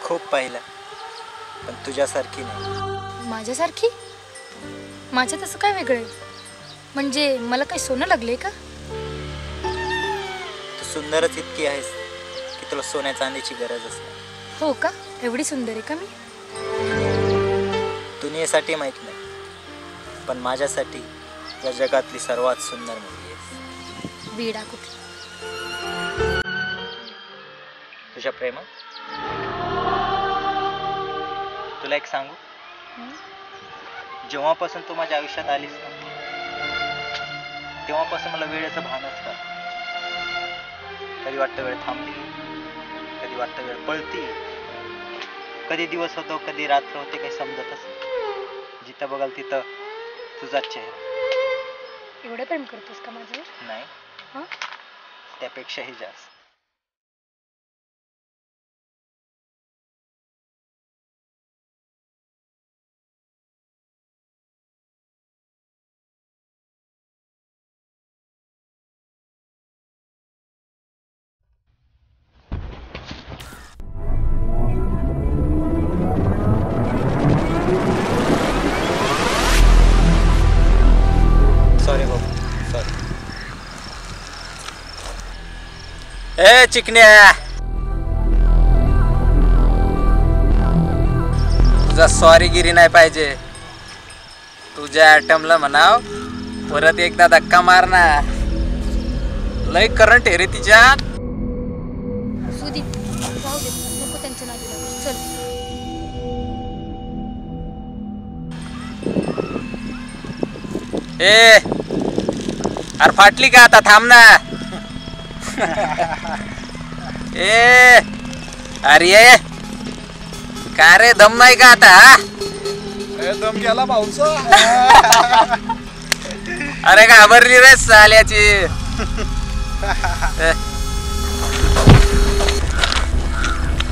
खूप पाहिलं, पण तुझ्यासारखी नाही. माझ्यासारखी? माझ्या तसं काय वेगळं आहे? म्हणजे मला काही सोनं लागलंय का? तू सुंदरच इतकी आहेस की तुला सोन्या चांदीची गरज असते. हो का? एवढी सुंदर आहे का मी? दुनियेसाठी माहित नाही, पण माझ्यासाठी या जगातली सर्वात सुंदर मुलगी आहेस. बीडा कुठली? तुझ्या प्रेमात. तुला एक सांगू, जेव्हापासून तू माझ्या आयुष्यात आलीस ना, तेव्हापासून मला वेळेचं भानच का. कधी वाटतं वेळ थांबली, कधी वाटतं वेळ पळती, कधी दिवस होतो कधी रात्र होते, काही समजतच नाही. जिथं बघाल तिथं तुझाच चेहरा. एवढं प्रेम करतोस का माझं? नाही, हां, त्यापेक्षाही जास्त. सॉरी बाबा, सॉरी. ए चिकन्या, तुझा सॉरी गिरी नाही पाहिजे. तुझ्या ॲटमला म्हणाव परत एकदा धक्का मारणार. लय करंट आहे रे तिच्यात. सुदीप जाऊ दे, नको त्यांच्या नादी लागूस. चल. ए अरे फाटली का आता, थांब ना. ए अरे का रे, दम नाही का आता? दम गेला भाऊचा. अरे घाबरली रे साल्याची.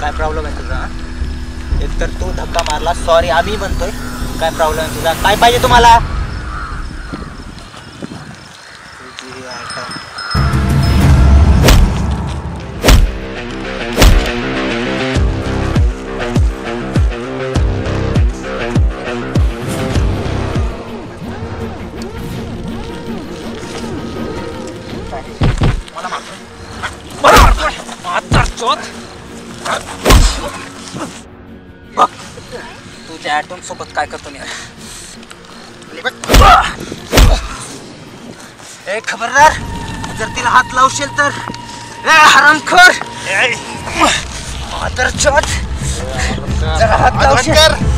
काय प्रॉब्लेम आहे तुझा? एकतर तू धक्का मारला, सॉरी आम्ही म्हणतोय. काय प्रॉब्लेम आहे तुझा? काय पाहिजे तुम्हाला? तुझ्या ॲटम सोबत काय करतो मी? ए खबरदार, जर तिला हात लावशील तर हरामखोर. मादरचोद, जरा हात लावशील.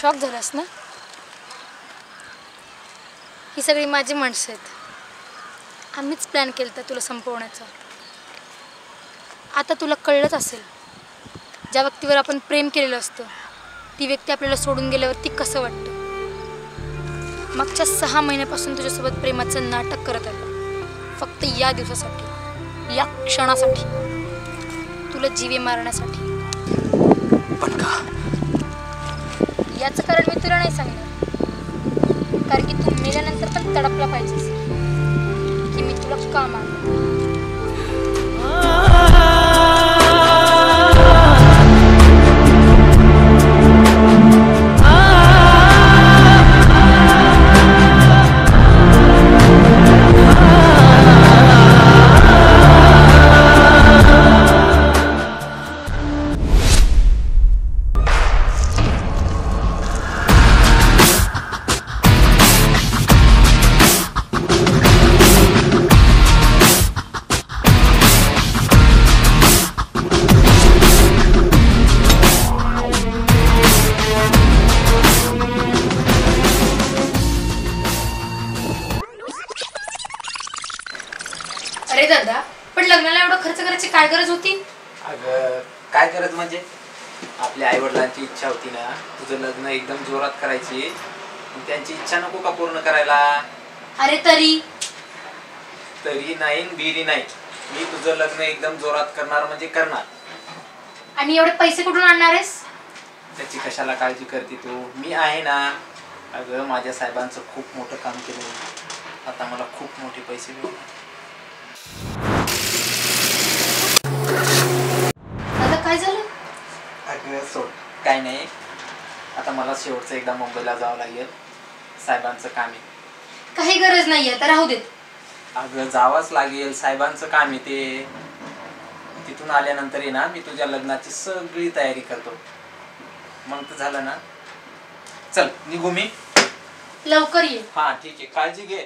शॉक झालास ना? ही सगळी माझी माणसं आहेत. आम्हीच प्लॅन केलं तुला संपवण्याचा. आता तुला कळलंच असेल, ज्या व्यक्तीवर आपण प्रेम केलेलं असतं ती व्यक्ती आपल्याला सोडून गेल्यावर ती कसं वाटतं. मागच्या 6 महिन्यापासून तुझ्यासोबत प्रेमाचं नाटक करत आहे, फक्त या दिवसासाठी, या क्षणासाठी, तुला जीवे मारण्यासाठी. पण का? याचं कारण मी तुला नाही सांगणार, कारण की तू मेल्यानंतर पण तडपला पाहिजेस की मी तुला का मारलं. करायची काय गरज होती? अगं काय गरज म्हणजे आपल्या आई वडिलांची इच्छा होती ना तुझं लग्न एकदम जोरात करायची, पण त्यांची इच्छा नको का पूर्ण करायला? अरे तरी तरी नाही बिरी नाही, मी तुझं लग्न एकदम जोरात करणार म्हणजे करणार. आणि एवढे पैसे कुठून आणणार आहेस? त्याची कशाला काळजी करते तू, मी आहे ना. अगं माझ्या साहेबांचं खूप मोठं काम केलं, आता मला खूप मोठे पैसे मिळणार. आता काय झालं? अगं सोड, काय नाही. आता मला शेवटचं एकदा मुंबईला जावं लागेल, साहेबांचं काम आहे. काही गरज नाहीये तर राहू देत. अगं जावंच लागेल, साहेबांचं काम आहे ते. तिथून आल्यानंतर आहे ना मी तुझ्या लग्नाची सगळी तयारी करतो, मग तर झालं ना. चल निघू मी. लवकर ये. हा ठीक आहे, काळजी घे.